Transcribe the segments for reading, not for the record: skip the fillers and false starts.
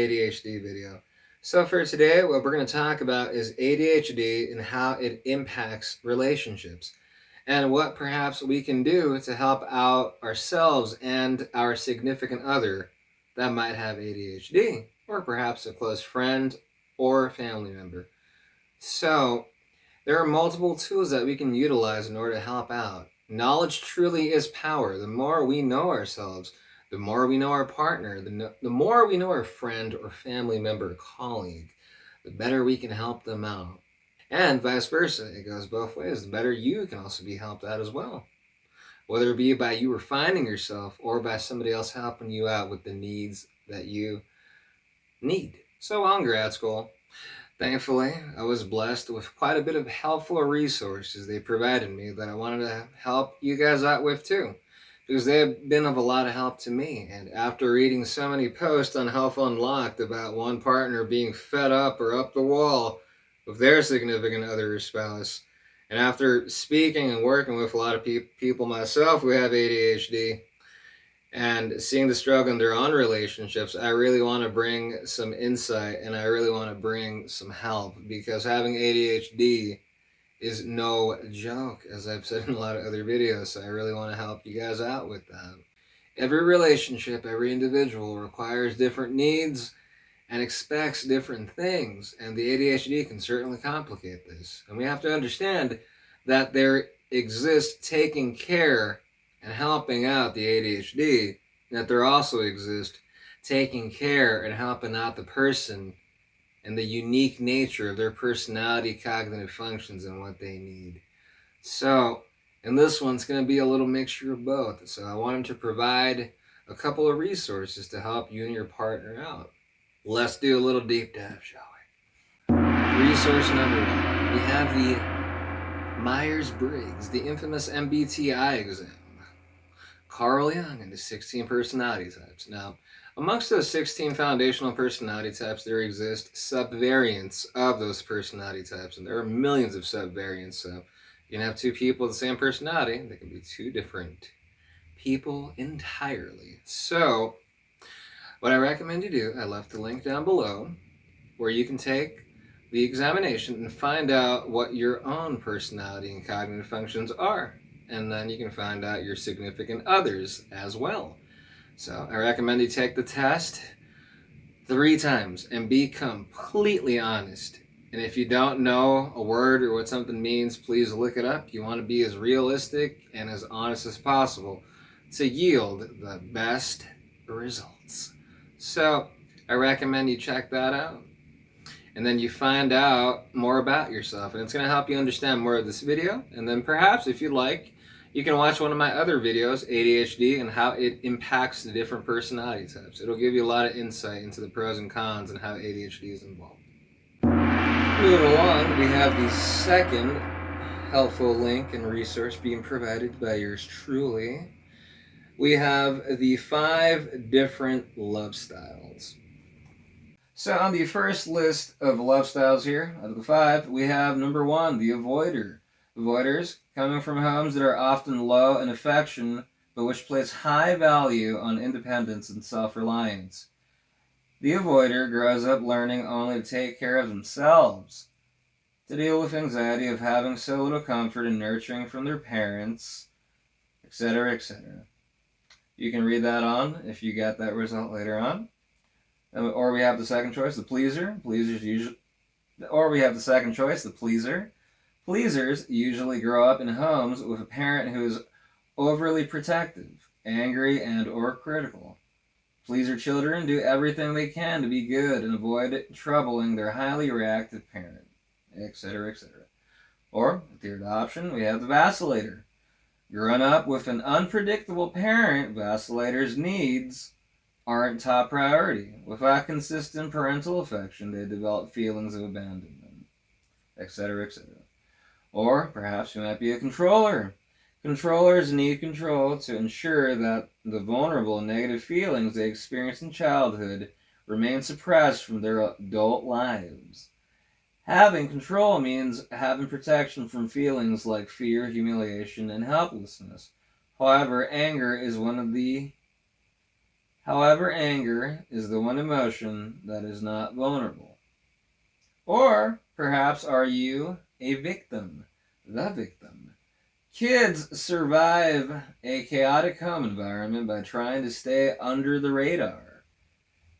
ADHD video. So for today, what we're going to talk about is ADHD and how it impacts relationships, and what perhaps we can do to help out ourselves and our significant other that might have ADHD, or perhaps a close friend or family member. So there are multiple tools that we can utilize in order to help out. Knowledge truly is power. The more we know ourselves, the more we know our partner, the more we know our friend or family member or colleague, the better we can help them out. And vice versa, it goes both ways. The better you can also be helped out as well. Whether it be by you refining yourself or by somebody else helping you out with the needs that you need. So while in grad school, thankfully, I was blessed with quite a bit of helpful resources they provided me that I wanted to help you guys out with too, because they have been of a lot of help to me. And after reading so many posts on Health Unlocked about one partner being fed up or up the wall with their significant other or spouse, and after speaking and working with a lot of people myself who have ADHD, and seeing the struggle in their own relationships, I really want to bring some insight and I really want to bring some help, because having ADHD is no joke, as I've said in a lot of other videos. So I really want to help you guys out with that. Every relationship, every individual requires different needs and expects different things, and the ADHD can certainly complicate this. And we have to understand that there exists taking care and helping out the ADHD, that there also exists taking care and helping out the person and the unique nature of their personality, cognitive functions, and what they need. So in this one, it's going to be a little mixture of both. So I wanted to provide a couple of resources to help you and your partner out. Let's do a little deep dive, shall we? Resource number one, we have the Myers-Briggs, the infamous MBTI exam. Carl Jung and the 16 personality types. Now, amongst those 16 foundational personality types, there exist subvariants of those personality types, and there are millions of subvariants. So you can have two people with the same personality, they can be two different people entirely. So what I recommend you do, I left the link down below, where you can take the examination and find out what your own personality and cognitive functions are. And then you can find out your significant others as well. So I recommend you take the test 3 times and be completely honest. And if you don't know a word or what something means, please look it up. You want to be as realistic and as honest as possible to yield the best results. So I recommend you check that out. And then you find out more about yourself. And it's going to help you understand more of this video. And then perhaps, if you'd like, you can watch one of my other videos, ADHD, and how it impacts the different personality types. It'll give you a lot of insight into the pros and cons and how ADHD is involved. Moving along, we have the second helpful link and resource being provided by yours truly. We have the 5 different love styles. So on the first list of love styles here, out of the 5, we have number 1, the avoider. Avoiders, coming from homes that are often low in affection, but which place high value on independence and self-reliance. The avoider grows up learning only to take care of themselves, to deal with anxiety of having so little comfort and nurturing from their parents, etc., etc. You can read that on if you get that result later on. Or we have the second choice, the pleaser. The pleaser. Pleasers usually grow up in homes with a parent who is overly protective, angry, and or critical. Pleaser children do everything they can to be good and avoid troubling their highly reactive parent, etc., etc. Or, the third option, we have the vacillator. Grown up with an unpredictable parent, vacillators' needs aren't top priority. Without consistent parental affection, they develop feelings of abandonment, etc., etc. Or perhaps you might be a controller. Controllers need control to ensure that the vulnerable and negative feelings they experience in childhood remain suppressed from their adult lives. Having control means having protection from feelings like fear, humiliation, and helplessness. However, anger is one of the However, anger is the one emotion that is not vulnerable. Or perhaps are you a victim? The victim. Kids survive a chaotic home environment by trying to stay under the radar,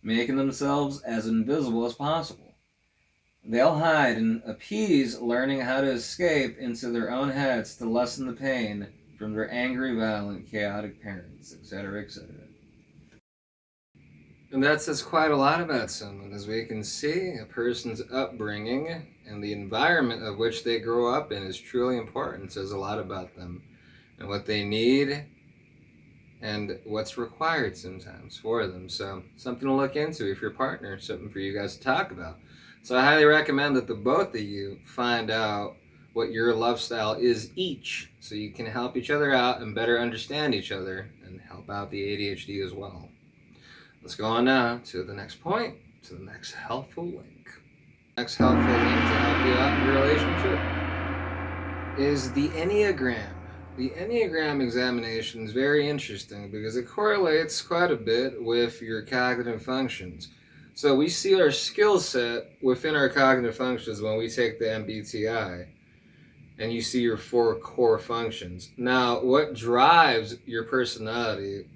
making themselves as invisible as possible. They'll hide and appease, learning how to escape into their own heads to lessen the pain from their angry, violent, chaotic parents, etc., etc. And that says quite a lot about someone. As we can see, a person's upbringing and the environment of which they grow up in is truly important. It says a lot about them and what they need and what's required sometimes for them. So something to look into if you're a partner, something for you guys to talk about. So I highly recommend that the both of you find out what your love style is each, so you can help each other out and better understand each other and help out the ADHD as well. Let's go on now to the next point, to the next helpful link. Next helpful link to help you out in your relationship is the Enneagram. The Enneagram examination is very interesting because it correlates quite a bit with your cognitive functions. So we see our skill set within our cognitive functions when we take the MBTI, and you see your 4 core functions. Now, what drives your personality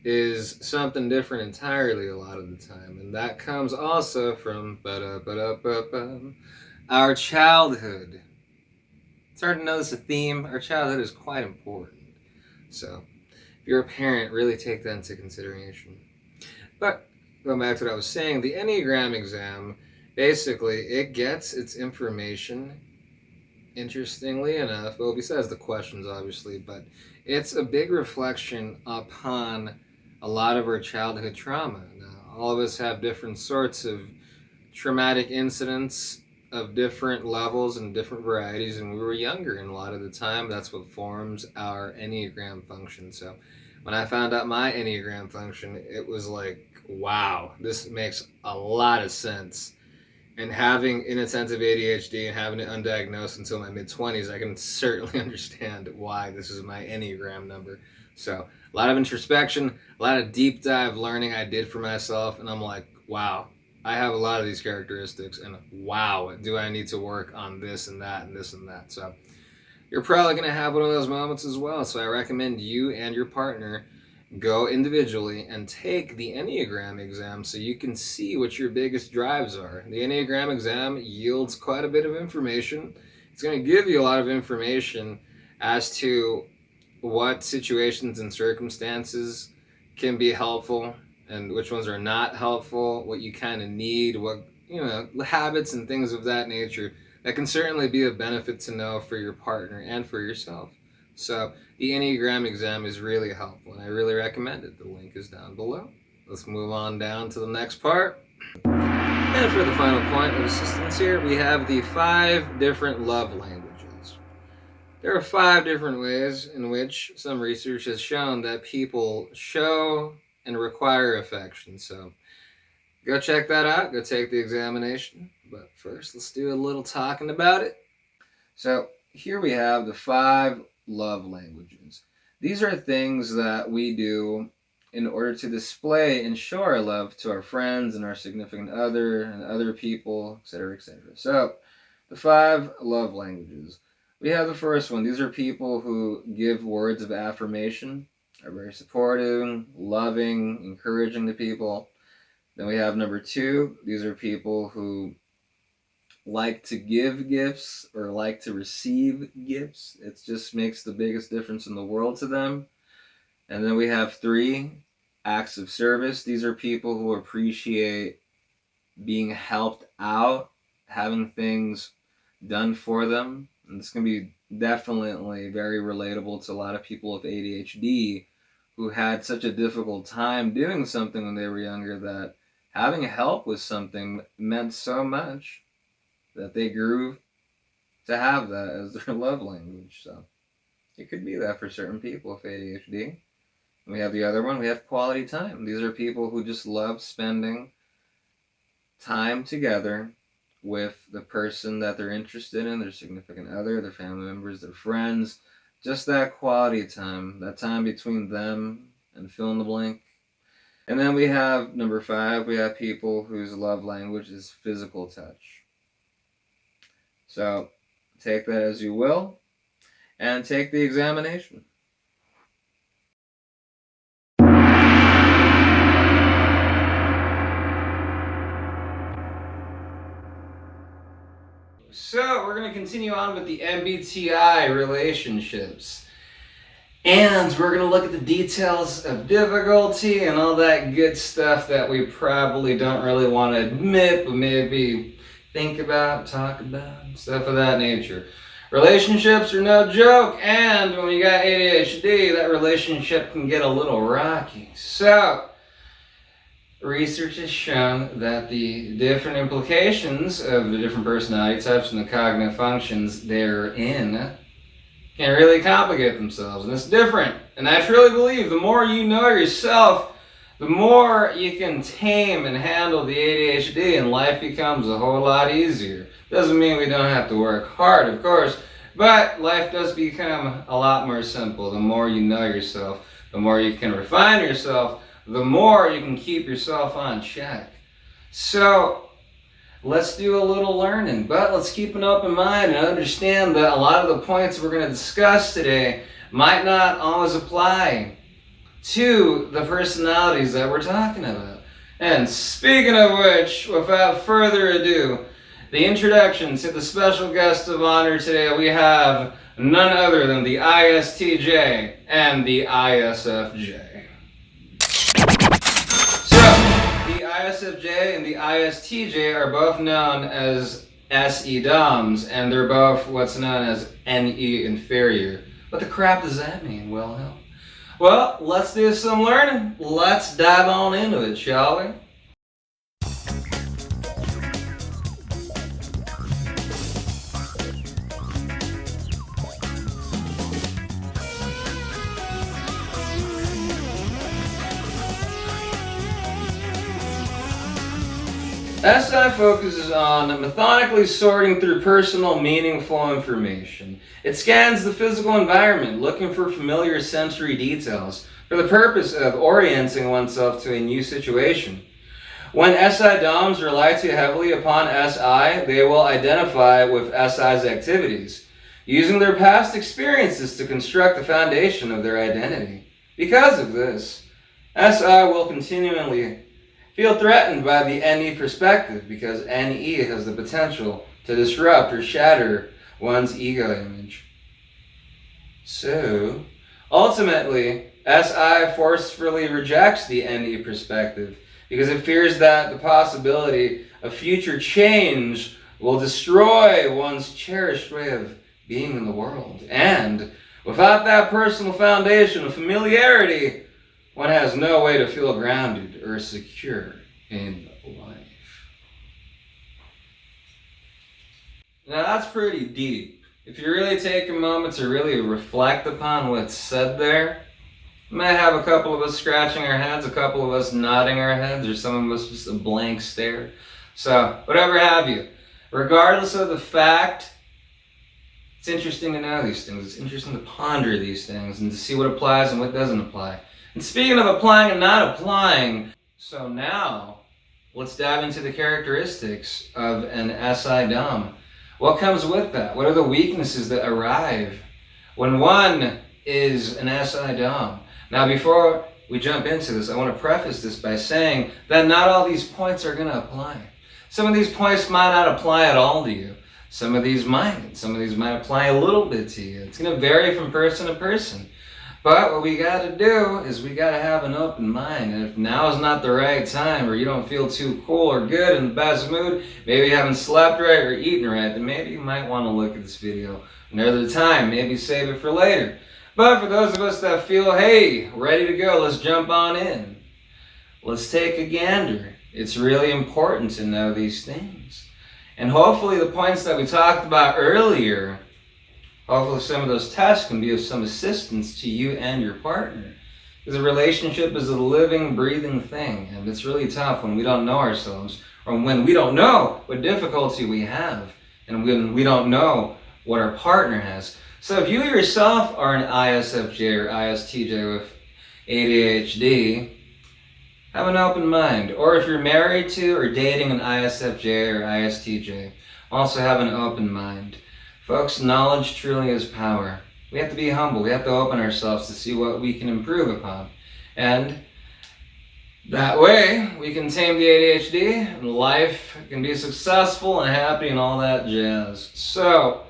is something different entirely a lot of the time, and that comes also from our childhood. It's hard to notice a theme. Our childhood is quite important. So, if you're a parent, really take that into consideration. But going back to what I was saying, the Enneagram exam, basically, it gets its information, interestingly enough, well, besides the questions, obviously, but it's a big reflection upon a lot of our childhood trauma. Now, all of us have different sorts of traumatic incidents of different levels and different varieties, and we were younger, and a lot of the time that's what forms our Enneagram function. So when I found out my Enneagram function, it was like, wow, this makes a lot of sense. And having inattentive ADHD and having it undiagnosed until my mid-20s, I can certainly understand why this is my Enneagram number. So a lot of introspection, a lot of deep dive learning I did for myself, and I'm like, wow, I have a lot of these characteristics, and wow, do I need to work on this and that and this and that. So you're probably going to have one of those moments as well. So I recommend you and your partner go individually and take the Enneagram exam so you can see what your biggest drives are. The Enneagram exam yields quite a bit of information. It's going to give you a lot of information as to what situations and circumstances can be helpful and which ones are not helpful, what you kind of need, what, habits and things of that nature that can certainly be a benefit to know for your partner and for yourself. So the Enneagram exam is really helpful, and I really recommend it. The link is down below. Let's move on down to the next part. And for the final point of assistance here, we have the 5 different love languages. There are 5 different ways in which some research has shown that people show and require affection. So go check that out. Go take the examination. But first, let's do a little talking about it. So here we have the 5 love languages. These are things that we do in order to display and show our love to our friends and our significant other and other people, etc., etc. So the 5 love languages. We have the first one. These are people who give words of affirmation, are very supportive, loving, encouraging to people. Then we have number 2. These are people who like to give gifts or like to receive gifts. It just makes the biggest difference in the world to them. And then we have 3, acts of service. These are people who appreciate being helped out, having things done for them. And this can be definitely very relatable to a lot of people with ADHD who had such a difficult time doing something when they were younger that having help with something meant so much that they grew to have that as their love language. So it could be that for certain people with ADHD. And we have the other one, we have quality time. These are people who just love spending time together with the person that they're interested in, their significant other, their family members, their friends. Just that quality time, that time between them and fill in the blank. And then we have number 5, we have people whose love language is physical touch. So take that as you will, and take the examination. So we're going to continue on with the MBTI relationships. And we're going to look at the details of difficulty and all that good stuff that we probably don't really want to admit, but maybe think about, talk about, stuff of that nature. Relationships are no joke, and when you got ADHD, that relationship can get a little rocky. So, research has shown that the different implications of the different personality types and the cognitive functions they're in can really complicate themselves, and it's different. And I truly believe the more you know yourself, the more you can tame and handle the ADHD, and life becomes a whole lot easier. Doesn't mean we don't have to work hard, of course, but life does become a lot more simple. The more you know yourself, the more you can refine yourself, the more you can keep yourself on check. So, let's do a little learning, but let's keep an open mind and understand that a lot of the points we're going to discuss today might not always apply to the personalities that we're talking about. And speaking of which, without further ado, the introduction to the special guest of honor today, we have none other than the ISTJ and the ISFJ. The ISFJ and the ISTJ are both known as SE DOMs, and they're both what's known as NE Inferior. What the crap does that mean, Wilhelm? Well, let's do some learning. Let's dive on into it, shall we? SI focuses on methodically sorting through personal, meaningful information. It scans the physical environment, looking for familiar sensory details, for the purpose of orienting oneself to a new situation. When SI DOMs rely too heavily upon SI, they will identify with SI's activities, using their past experiences to construct the foundation of their identity. Because of this, SI will continually feel threatened by the NE perspective, because NE has the potential to disrupt or shatter one's ego image. So, ultimately, SI forcefully rejects the NE perspective because it fears that the possibility of future change will destroy one's cherished way of being in the world. And without that personal foundation of familiarity, one has no way to feel grounded or secure in life. Now that's pretty deep. If you really take a moment to really reflect upon what's said there, you might have a couple of us scratching our heads, a couple of us nodding our heads, or some of us just a blank stare. So, whatever have you. Regardless of the fact, it's interesting to know these things. It's interesting to ponder these things and to see what applies and what doesn't apply. And speaking of applying and not applying, so now let's dive into the characteristics of an SI DOM. What comes with that? What are the weaknesses that arrive when one is an SI DOM? Now, before we jump into this, I want to preface this by saying that not all these points are going to apply. Some of these points might not apply at all to you. Some of these might. Some of these might apply a little bit to you. It's going to vary from person to person. But what we got to do is we got to have an open mind. And if now is not the right time, or you don't feel too cool or good in the best mood, maybe you haven't slept right or eaten right, then maybe you might want to look at this video another time. Maybe save it for later. But for those of us that feel, hey, ready to go, let's jump on in. Let's take a gander. It's really important to know these things. And hopefully the points that we talked about earlier, hopefully some of those tests can be of some assistance to you and your partner. Because a relationship is a living, breathing thing. And it's really tough when we don't know ourselves, or when we don't know what difficulty we have, and when we don't know what our partner has. So if you yourself are an ISFJ or ISTJ with ADHD, Have an open mind. Or if you're married to or dating an ISFJ or ISTJ, also have an open mind. Folks, knowledge truly is power. We have to be humble. We have to open ourselves to see what we can improve upon. And that way, we can tame the ADHD, and life can be successful and happy and all that jazz. So,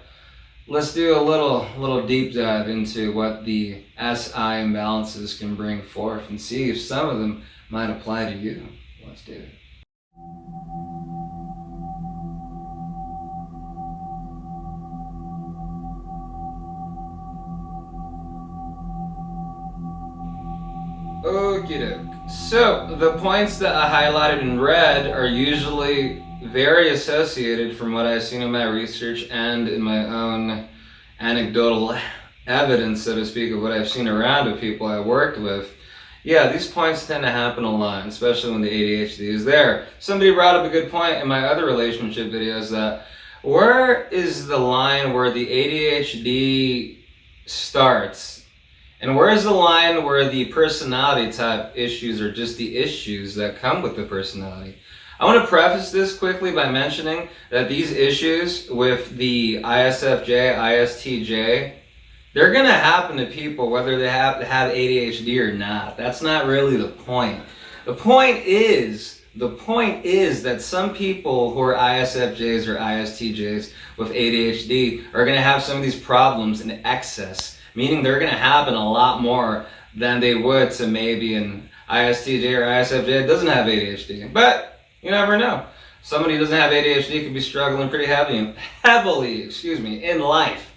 let's do a little deep dive into what the SI imbalances can bring forth and see if some of them might apply to you. Let's do it. Okie doke. So, the points that I highlighted in red are usually very associated from what I've seen in my research and in my own anecdotal evidence, so to speak, of what I've seen around of people I worked with. Yeah, these points tend to happen a lot, especially when the ADHD is there. Somebody brought up a good point in my other relationship videos that where is the line where the ADHD starts? And where's the line where the personality type issues are just the issues that come with the personality? I want to preface this quickly by mentioning that these issues with the ISFJ, ISTJ, they're going to happen to people whether they have ADHD or not. That's not really the point. The point is that some people who are ISFJs or ISTJs with ADHD are going to have some of these problems in excess, meaning they're going to happen a lot more than they would to maybe an ISTJ or ISFJ that doesn't have ADHD. But you never know. Somebody who doesn't have ADHD could be struggling pretty heavily in life.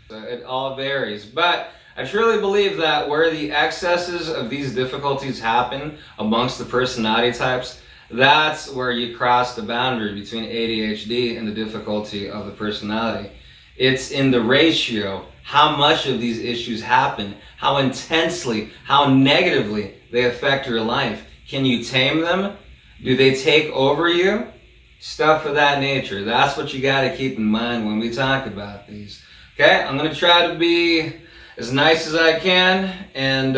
So it all varies. But I truly believe that where the excesses of these difficulties happen amongst the personality types, that's where you cross the boundary between ADHD and the difficulty of the personality. It's in the ratio, how much of these issues happen, how intensely, how negatively they affect your life. Can you tame them? Do they take over you? Stuff of that nature. That's what you got to keep in mind when we talk about these. Okay, I'm going to try to be as nice as I can, and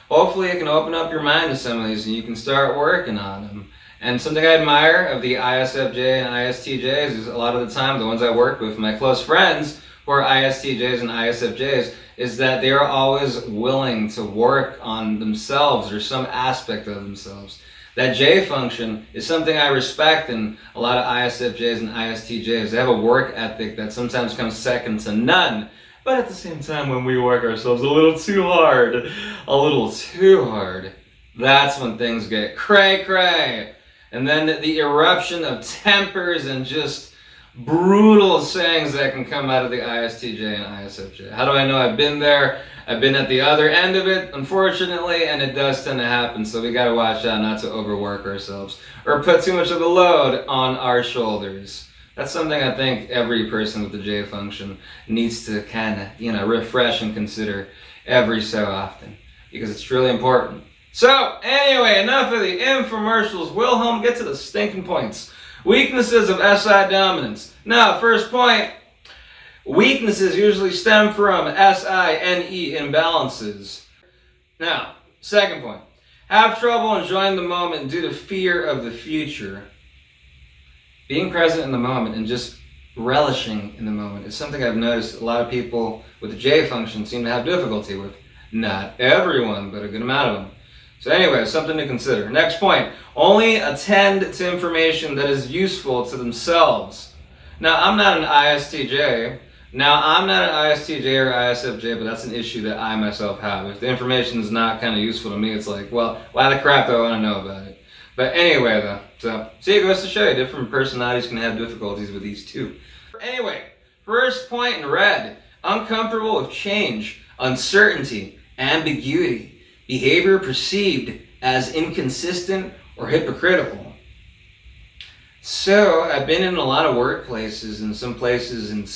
hopefully it can open up your mind to some of these and you can start working on them. And something I admire of the ISFJ and ISTJs is a lot of the time the ones I work with, my close friends who are ISTJs and ISFJs, is that they are always willing to work on themselves or some aspect of themselves. That J function is something I respect in a lot of ISFJs and ISTJs. They have a work ethic that sometimes comes second to none. But at the same time, when we work ourselves a little too hard, that's when things get cray-cray. And then the eruption of tempers and just brutal sayings that can come out of the ISTJ and ISFJ. How do I know? I've been there. I've been at the other end of it, unfortunately, and it does tend to happen. So we got to watch out not to overwork ourselves or put too much of a load on our shoulders. That's something I think every person with the J function needs to kind of, refresh and consider every so often, because it's really important. So, anyway, enough of the infomercials. Wilhelm, get to the stinking points. Weaknesses of SI dominance. Now, first point, weaknesses usually stem from SI-NE imbalances. Now, second point, have trouble enjoying the moment due to fear of the future. Being present in the moment and just relishing in the moment is something I've noticed a lot of people with the J function seem to have difficulty with. Not everyone, but a good amount of them. So anyway, something to consider. Next point, only attend to information that is useful to themselves. Now, I'm not an ISTJ. or ISFJ, but that's an issue that I myself have. If the information is not kind of useful to me, it's like, well, why the crap do I want to know about it? But anyway, though, so see, it goes to show you different personalities can have difficulties with these too. Anyway, first point in red, uncomfortable with change, uncertainty, ambiguity. Behavior perceived as inconsistent or hypocritical. So, I've been in a lot of workplaces and some places in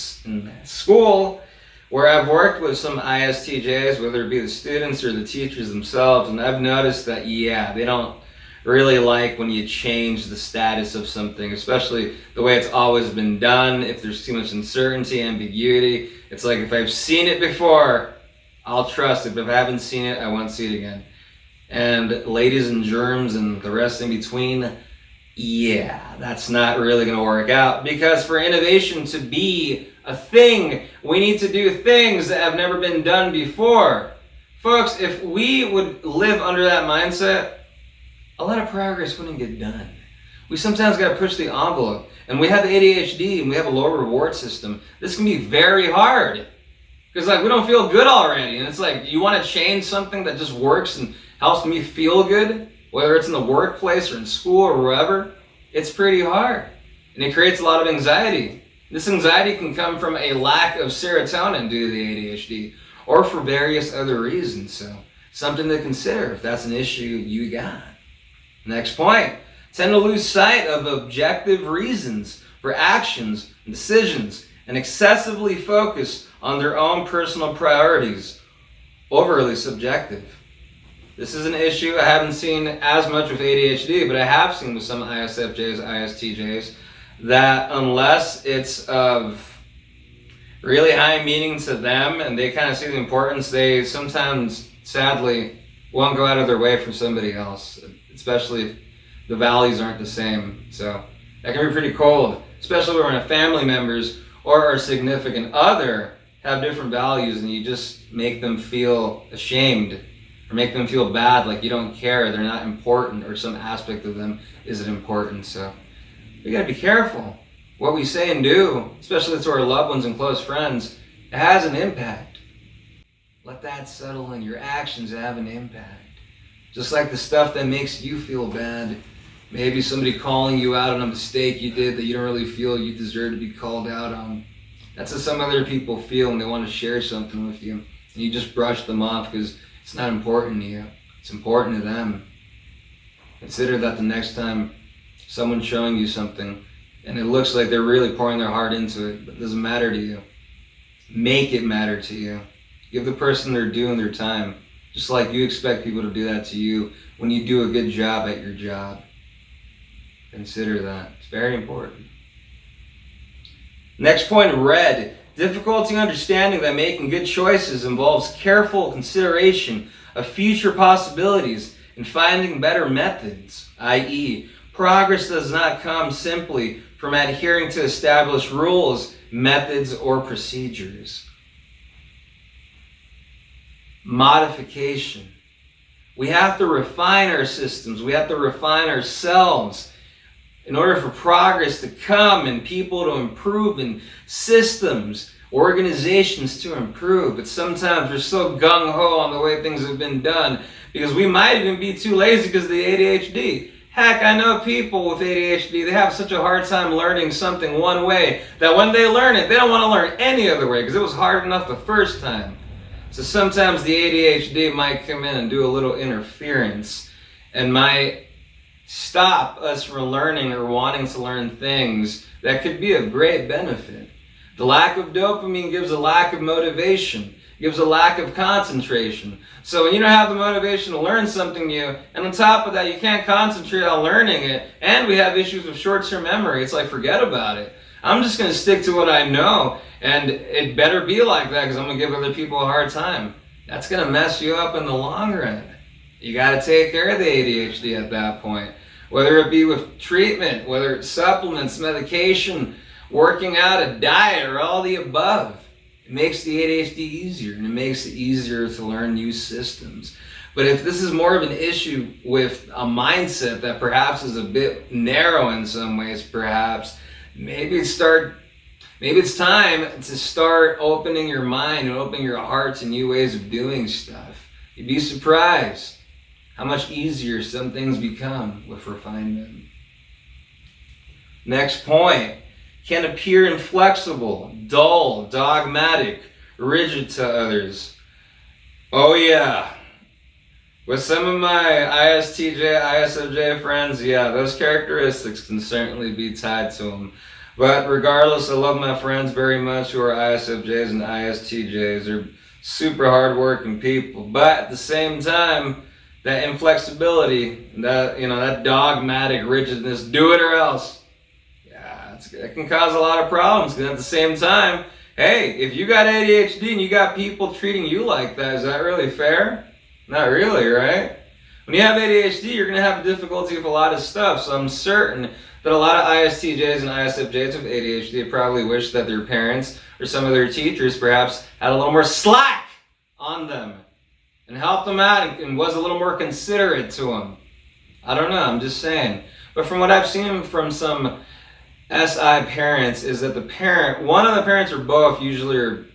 school where I've worked with some ISTJs, whether it be the students or the teachers themselves, and I've noticed that, they don't really like when you change the status of something, especially the way it's always been done. If there's too much uncertainty, ambiguity, it's like if I've seen it before, I'll trust it, but if I haven't seen it, I won't see it again. and ladies and germs and the rest in between, yeah, that's not really going to work out, because for innovation to be a thing, we need to do things that have never been done before. Folks, if we would live under that mindset, a lot of progress wouldn't get done. We sometimes got to push the envelope, and we have ADHD and we have a low reward system. This can be very hard because we don't feel good already, and it's you want to change something that just works and helps me feel good, whether it's in the workplace or in school or wherever. It's pretty hard, and it creates a lot of anxiety. This anxiety can come from a lack of serotonin due to the ADHD, or for various other reasons. So something to consider if that's an issue you got. Next point, tend to lose sight of objective reasons for actions and decisions and excessively focus on their own personal priorities. Overly subjective. This is an issue I haven't seen as much with ADHD, but I have seen with some ISFJs, ISTJs, that unless it's of really high meaning to them and they kind of see the importance, they sometimes, sadly, won't go out of their way for somebody else, especially if the values aren't the same. So that can be pretty cold, especially when our family members or our significant other have different values and you just make them feel ashamed or make them feel bad, like you don't care, they're not important, or some aspect of them isn't important. So we gotta be careful. What we say and do, especially to our loved ones and close friends, it has an impact. Let that settle in. Your actions have an impact. Just like the stuff that makes you feel bad, maybe somebody calling you out on a mistake you did that you don't really feel you deserve to be called out on. That's how some other people feel when they want to share something with you, and you just brush them off because it's not important to you. It's important to them. Consider that the next time someone's showing you something and it looks like they're really pouring their heart into it, but it doesn't matter to you. Make it matter to you. Give the person their due and their time, just like you expect people to do that to you when you do a good job at your job. Consider that. It's very important. Next point, red. Difficulty understanding that making good choices involves careful consideration of future possibilities and finding better methods, i.e., progress does not come simply from adhering to established rules, methods, or procedures. Modification. We have to refine our systems. We have to refine ourselves in order for progress to come and people to improve and systems, organizations to improve. But sometimes we're so gung-ho on the way things have been done because we might even be too lazy because of the ADHD. Heck, I know people with ADHD, they have such a hard time learning something one way that when they learn it, they don't want to learn any other way because it was hard enough the first time. So sometimes the ADHD might come in and do a little interference and might stop us from learning or wanting to learn things that could be of great benefit. The lack of dopamine gives a lack of motivation, gives a lack of concentration. So when you don't have the motivation to learn something new, and on top of that you can't concentrate on learning it, and we have issues with short-term memory, it's like forget about it. I'm just going to stick to what I know, and it better be like that because I'm going to give other people a hard time. That's going to mess you up in the long run. You got to take care of the ADHD at that point. Whether it be with treatment, whether it's supplements, medication, working out, a diet, or all the above. It makes the ADHD easier, and it makes it easier to learn new systems. But if this is more of an issue with a mindset that perhaps is a bit narrow in some ways, perhaps, maybe it's time to start opening your mind and opening your heart to new ways of doing stuff. You'd be surprised how much easier some things become with refinement. Next point, can appear inflexible, dull, dogmatic, rigid to others. Oh yeah. With some of my ISTJ, ISFJ friends, yeah, those characteristics can certainly be tied to them. But regardless, I love my friends very much who are ISFJs and ISTJs. They're super hardworking people. But at the same time, that inflexibility, that dogmatic rigidness, do it or else. Yeah, it can cause a lot of problems. Because at the same time, hey, if you got ADHD and you got people treating you like that, is that really fair? Not really, right? When you have ADHD, you're going to have difficulty with a lot of stuff. So I'm certain that a lot of ISTJs and ISFJs with ADHD probably wish that their parents or some of their teachers perhaps had a little more slack on them and helped them out and was a little more considerate to them. I don't know, I'm just saying. But from what I've seen from some SI parents is that one of the parents or both usually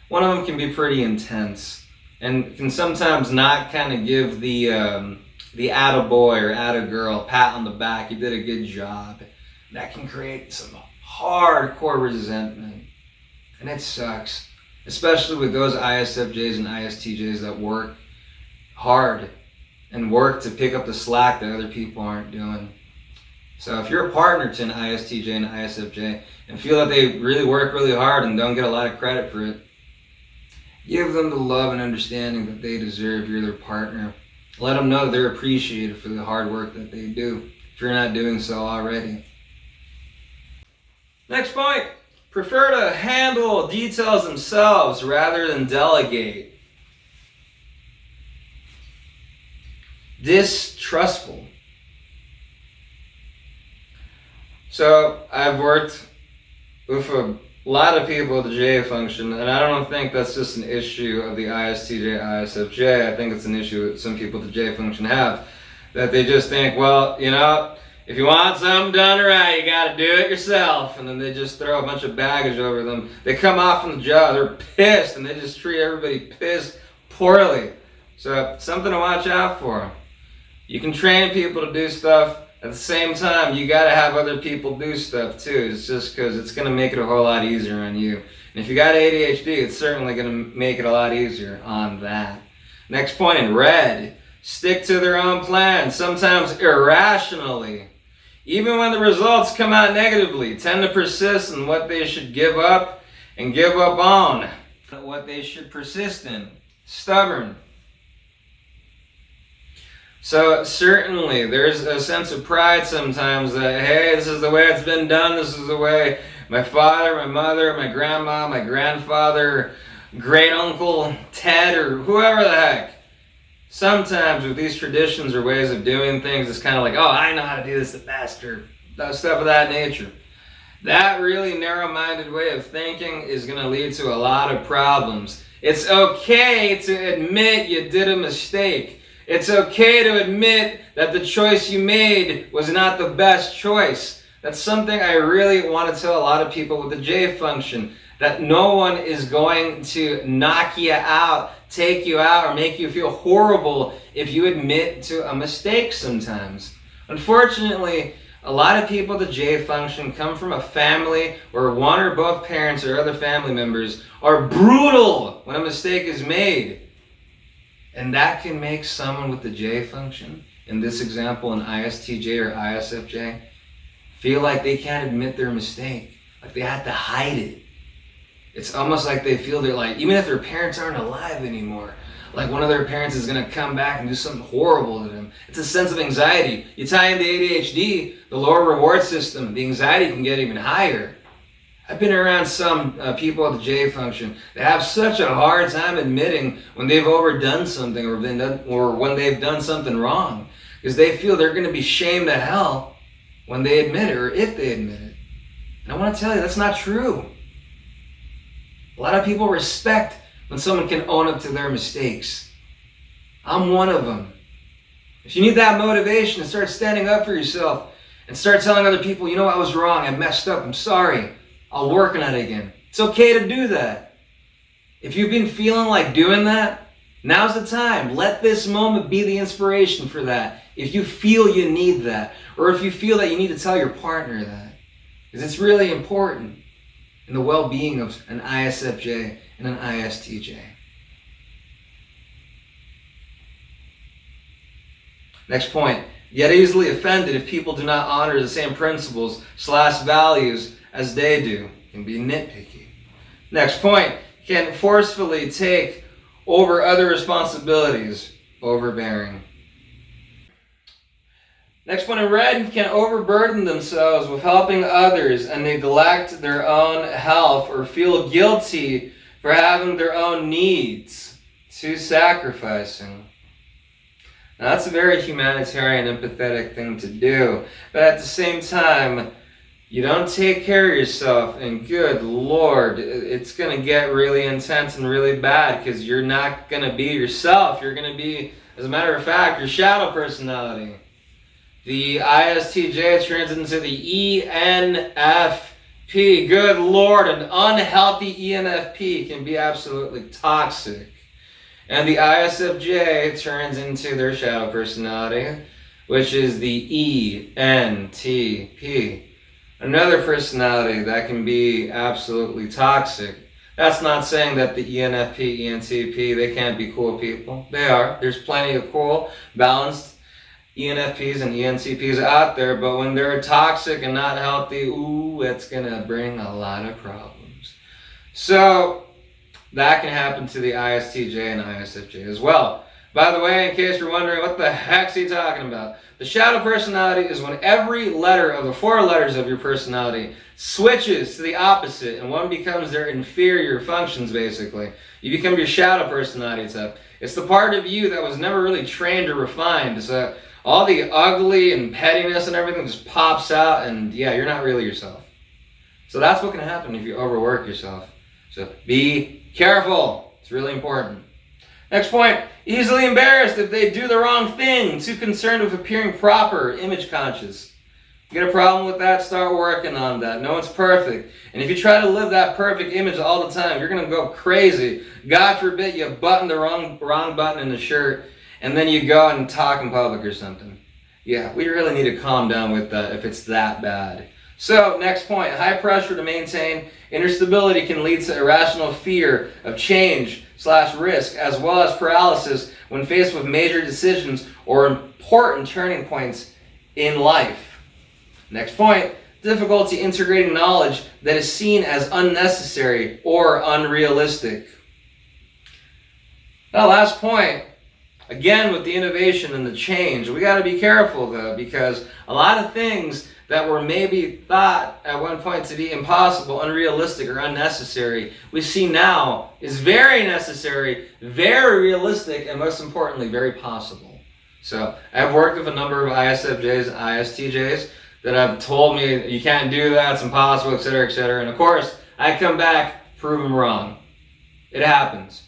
one of them can be pretty intense and can sometimes not kind of give the attaboy or attagirl pat on the back. You did a good job. That can create some hardcore resentment. And it sucks. Especially with those ISFJs and ISTJs that work hard and work to pick up the slack that other people aren't doing. So if you're a partner to an ISTJ and ISFJ and feel that they really work really hard and don't get a lot of credit for it, give them the love and understanding that they deserve. You're their partner. Let them know that they're appreciated for the hard work that they do, if you're not doing so already. Next point, prefer to handle details themselves rather than delegate. Distrustful. So I've worked with a lot of people with the J function, and I don't think that's just an issue of the ISTJ, ISFJ. I think it's an issue that some people with the J function have, that they just think, well, you know, if you want something done right, you got to do it yourself, and then they just throw a bunch of baggage over them. They come off from the job, they're pissed, and they just treat everybody pissed poorly. So something to watch out for. You can train people to do stuff. At the same time, you got to have other people do stuff too. It's just because it's going to make it a whole lot easier on you. And if you got ADHD, it's certainly going to make it a lot easier on that. Next point in red, stick to their own plan, sometimes irrationally. Even when the results come out negatively, tend to persist in what they should give up and give up on. What they should persist in. Stubborn. So certainly there's a sense of pride sometimes that, hey, this is the way it's been done, this is the way my father, my mother, my grandma, my grandfather, great uncle Ted, or whoever the heck. Sometimes with these traditions or ways of doing things, it's kind of like, oh, I know how to do this the best, or stuff of that nature. That really narrow-minded way of thinking is going to lead to a lot of problems. It's okay to admit you did a mistake. It's okay to admit that the choice you made was not the best choice. That's something I really want to tell a lot of people with the J function, that no one is going to knock you out, take you out, or make you feel horrible if you admit to a mistake sometimes. Unfortunately, a lot of people with the J function come from a family where one or both parents or other family members are brutal when a mistake is made. And that can make someone with the J function, in this example an ISTJ or ISFJ, feel like they can't admit their mistake, like they have to hide it. It's almost like they feel they're like, even if their parents aren't alive anymore, like one of their parents is going to come back and do something horrible to them. It's a sense of anxiety. You tie into ADHD, the lower reward system, the anxiety can get even higher. I've been around some people with the J function that have such a hard time admitting when they've overdone something or when they've done something wrong, because they feel they're going to be shamed to hell when they admit it or if they admit it. And I want to tell you, that's not true. A lot of people respect when someone can own up to their mistakes. I'm one of them. If you need that motivation to start standing up for yourself and start telling other people, you know, I was wrong, I messed up, I'm sorry, I'll work on it again. It's okay to do that. If you've been feeling like doing that, now's the time. Let this moment be the inspiration for that. If you feel you need that, or if you feel that you need to tell your partner that, because it's really important in the well-being of an ISFJ and an ISTJ. Next point. Get easily offended if people do not honor the same principles / values as they do. Can be nitpicky. Next point. Can forcefully take over other responsibilities. Overbearing. Next one in red, can overburden themselves with helping others and neglect their own health or feel guilty for having their own needs. Too sacrificing. Now, that's a very humanitarian, empathetic thing to do. But at the same time, you don't take care of yourself, and good Lord, it's going to get really intense and really bad because you're not going to be yourself. You're going to be, as a matter of fact, your shadow personality. The ISTJ turns into the ENFP. Good Lord, an unhealthy ENFP can be absolutely toxic. And the ISFJ turns into their shadow personality, which is the ENTP. Another personality that can be absolutely toxic. That's not saying that the ENFP, ENTP, they can't be cool people. They are. There's plenty of cool, balanced ENFPs and ENTPs out there, but when they're toxic and not healthy, ooh, it's going to bring a lot of problems. So, that can happen to the ISTJ and ISFJ as well. By the way, in case you're wondering, what the heck's he talking about? The shadow personality is when every letter of the 4 letters of your personality switches to the opposite and one becomes their inferior functions, basically. You become your shadow personality type. It's the part of you that was never really trained or refined. So all the ugly and pettiness and everything just pops out, and yeah, you're not really yourself. So that's what can happen if you overwork yourself. So be careful. It's really important. Next point, easily embarrassed if they do the wrong thing. Too concerned with appearing proper, image conscious. You get a problem with that, start working on that. No one's perfect. And if you try to live that perfect image all the time, you're going to go crazy. God forbid you button the wrong button in the shirt, and then you go and talk in public or something. Yeah, we really need to calm down with that if it's that bad. So, next point, high pressure to maintain inner stability can lead to irrational fear of change/risk, as well as paralysis when faced with major decisions or important turning points in life. Next point, difficulty integrating knowledge that is seen as unnecessary or unrealistic. Now, last point, again with the innovation and the change, we got to be careful though, because a lot of things that were maybe thought at one point to be impossible, unrealistic, or unnecessary, we see now is very necessary, very realistic, and most importantly, very possible. So I've worked with a number of ISFJs and ISTJs that have told me you can't do that, it's impossible, etc., etc. And of course, I come back, prove them wrong. It happens.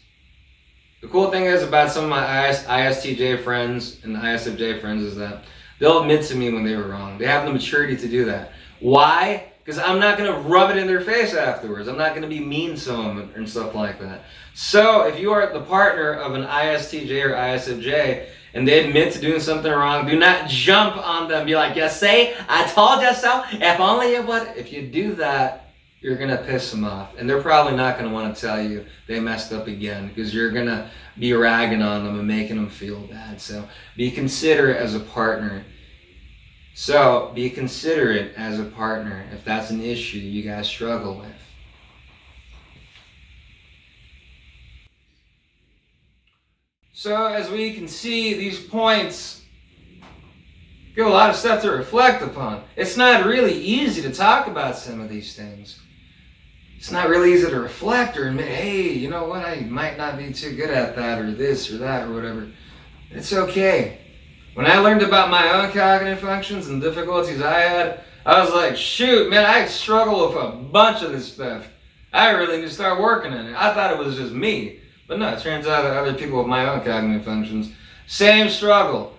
The cool thing is about some of my ISTJ friends and ISFJ friends is that they'll admit to me when they were wrong. They have the maturity to do that. Why? Because I'm not going to rub it in their face afterwards. I'm not going to be mean to them and stuff like that. So if you are the partner of an ISTJ or ISFJ and they admit to doing something wrong, do not jump on them and be like, "You see, I told you so. If only you would." If you do that, you're going to piss them off. And they're probably not going to want to tell you they messed up again because you're going to be ragging on them and making them feel bad. So be considerate as a partner. So be considerate as a partner if that's an issue you guys struggle with. So as we can see, these points give a lot of stuff to reflect upon. It's not really easy to talk about some of these things. It's not really easy to reflect or admit, hey, you know what, I might not be too good at that or this or that or whatever. It's okay. When I learned about my own cognitive functions and difficulties I had, I was like, shoot, man, I struggle with a bunch of this stuff. I really need to start working on it. I thought it was just me. But no, it turns out that other people with my own cognitive functions, same struggle.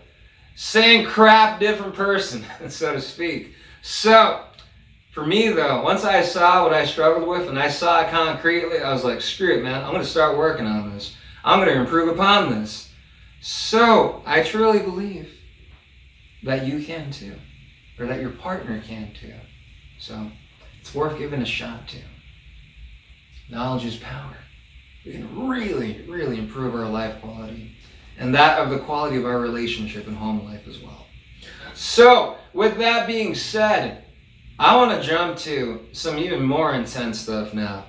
Same crap, different person, so to speak. So, for me though, once I saw what I struggled with and I saw it concretely, I was like, screw it, man. I'm going to start working on this. I'm going to improve upon this. So, I truly believe that you can too, or that your partner can too. So, it's worth giving a shot to. Knowledge is power. We can really, really improve our life quality and that of the quality of our relationship and home life as well. So, with that being said, I want to jump to some even more intense stuff now.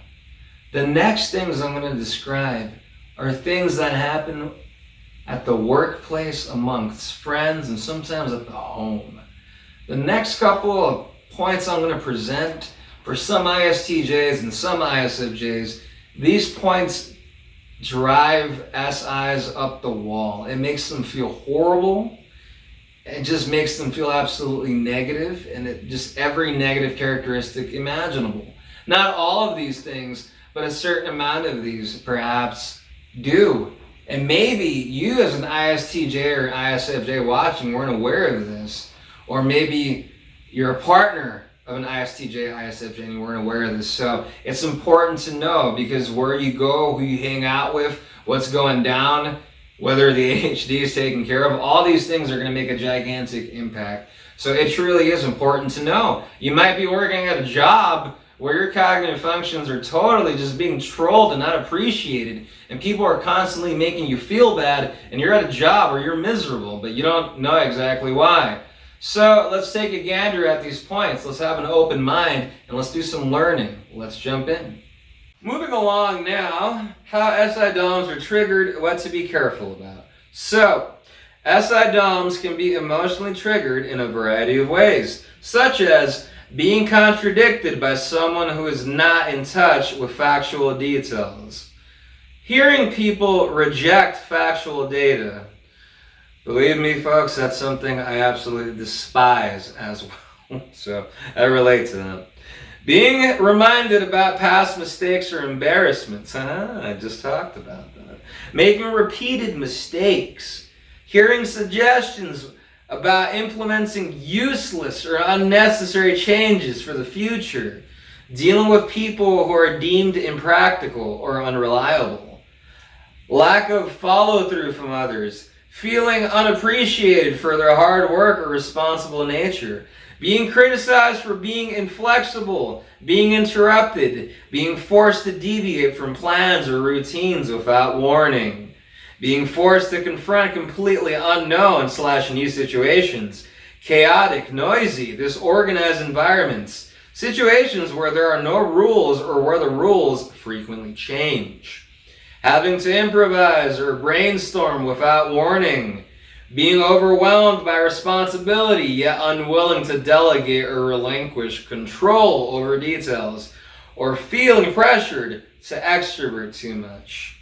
The next things I'm going to describe are things that happen at the workplace, amongst friends, and sometimes at the home. The next couple of points I'm going to present for some ISTJs and some ISFJs, these points drive SIs up the wall. It makes them feel horrible. It just makes them feel absolutely negative, and it just every negative characteristic imaginable. Not all of these things, but a certain amount of these perhaps do. And maybe you as an ISTJ or ISFJ watching weren't aware of this. Or maybe you're a partner of an ISTJ, ISFJ, and you weren't aware of this. So it's important to know, because where you go, who you hang out with, what's going down, whether the ADHD is taken care of, all these things are going to make a gigantic impact. So it truly is important to know. You might be working at a job where your cognitive functions are totally just being trolled and not appreciated, and people are constantly making you feel bad, and you're at a job where you're miserable, but you don't know exactly why. So let's take a gander at these points. Let's have an open mind, and let's do some learning. Let's jump in. Moving along now, how SI DOMs are triggered, what to be careful about. So, SI DOMs can be emotionally triggered in a variety of ways, such as being contradicted by someone who is not in touch with factual details. Hearing people reject factual data. Believe me, folks, that's something I absolutely despise as well. So I relate to that. Being reminded about past mistakes or embarrassments. I just talked about that. Making repeated mistakes. Hearing suggestions about implementing useless or unnecessary changes for the future. Dealing with people who are deemed impractical or unreliable. Lack of follow-through from others. Feeling unappreciated for their hard work or responsible nature. Being criticized for being inflexible, being interrupted, being forced to deviate from plans or routines without warning. Being forced to confront completely unknown / new situations. Chaotic, noisy, disorganized environments. Situations where there are no rules or where the rules frequently change. Having to improvise or brainstorm without warning. Being overwhelmed by responsibility yet unwilling to delegate or relinquish control over details. Or feeling pressured to extrovert too much.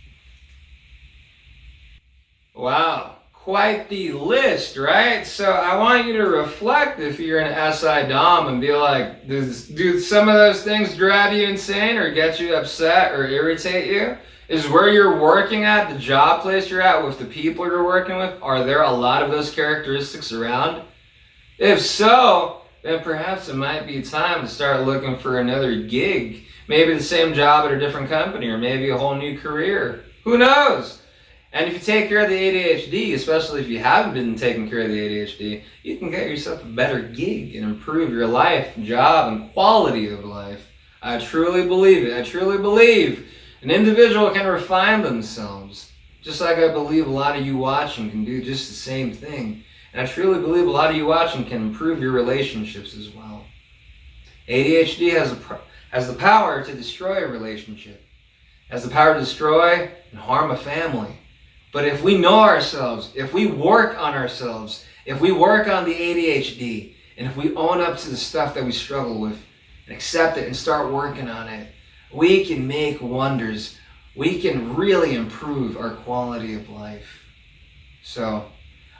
Wow, quite the list, right? So I want you to reflect if you're an SI Dom and be like, do some of those things drive you insane or get you upset or irritate you? Is where you're working at, the job place you're at, with the people you're working with, are there a lot of those characteristics around? If so, then perhaps it might be time to start looking for another gig. Maybe the same job at a different company, or maybe a whole new career. Who knows? And if you take care of the ADHD, especially if you haven't been taking care of the ADHD, you can get yourself a better gig and improve your life, job, and quality of life. I truly believe it. I truly believe an individual can refine themselves, just like I believe a lot of you watching can do just the same thing. And I truly believe a lot of you watching can improve your relationships as well. ADHD has the power to destroy a relationship, has the power to destroy and harm a family. But if we know ourselves, if we work on ourselves, if we work on the ADHD, and if we own up to the stuff that we struggle with and accept it and start working on it, we can make wonders. We can really improve our quality of life. So,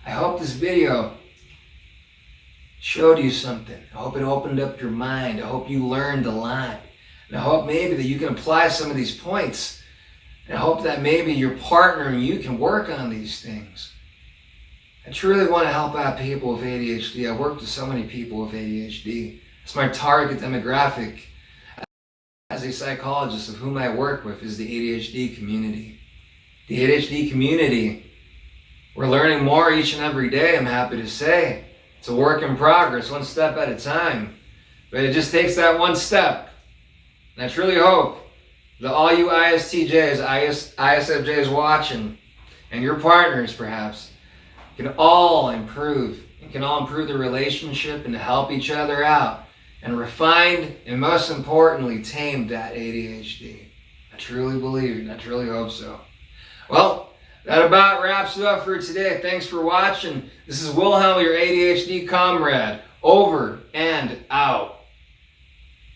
I hope this video showed you something. I hope it opened up your mind. I hope you learned a lot. And I hope maybe that you can apply some of these points. And I hope that maybe your partner and you can work on these things. I truly want to help out people with ADHD. I work with so many people with ADHD. It's my target demographic. As a psychologist, of whom I work with is the ADHD community. The ADHD community, we're learning more each and every day, I'm happy to say. It's a work in progress, one step at a time. But it just takes that one step. And I truly hope that all you ISTJs, ISFJs watching, and your partners perhaps, can all improve. And can all improve the relationship and help each other out. And refined, and most importantly, tamed that ADHD. I truly believe it, and I truly hope so. Well, that about wraps it up for today. Thanks for watching. This is Wilhelm, your ADHD comrade. Over and out.